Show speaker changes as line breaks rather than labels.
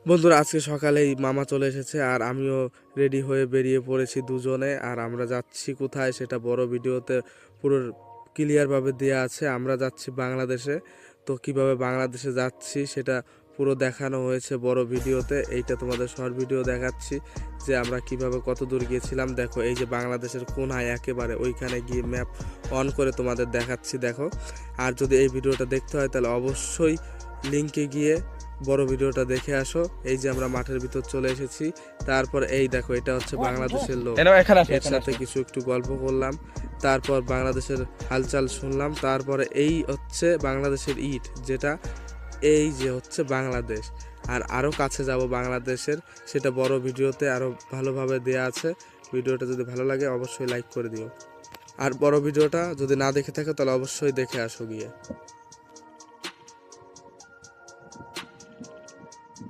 বন্ধুরা আজকে সকালেই মামা চলে এসেছে আর আমিও রেডি হয়ে বেরিয়ে পড়েছি দুজনে। আর আমরা যাচ্ছি কোথায় সেটা বড় ভিডিওতে পুরো ক্লিয়ারভাবে দেওয়া আছে। আমরা যাচ্ছি বাংলাদেশে। তো কিভাবে বাংলাদেশে যাচ্ছি সেটা পুরো দেখানো হয়েছে বড় ভিডিওতে। এইটা তোমাদের শর্ট ভিডিও দেখাচ্ছি যে আমরা কিভাবে কত দূর গিয়েছিলাম। দেখো এই যে বাংলাদেশের কোনায় একেবারে ওইখানে গিয়ে ম্যাপ অন করে তোমাদের দেখাচ্ছি, দেখো। আর যদি এই ভিডিওটা দেখতে হয় তাহলে অবশ্যই লিঙ্কে গিয়ে বড় ভিডিওটা দেখে আসো। এই যে আমরা মাঠের ভিতর চলে এসেছি। তারপর এই দেখো এটা হচ্ছে বাংলাদেশের লোক, এর সাথে কিছু একটু গল্প করলাম। তারপর বাংলাদেশের হালচাল শুনলাম। তারপরে এই হচ্ছে বাংলাদেশের ইট, যেটা এই যে হচ্ছে বাংলাদেশ। আর আরও কাছে যাব বাংলাদেশের, সেটা বড় ভিডিওতে আরও ভালোভাবে দেয়া আছে। ভিডিওটা যদি ভালো লাগে অবশ্যই লাইক করে দিও। আর বড় ভিডিওটা যদি না দেখে থাকো তাহলে অবশ্যই দেখে আসো গিয়ে।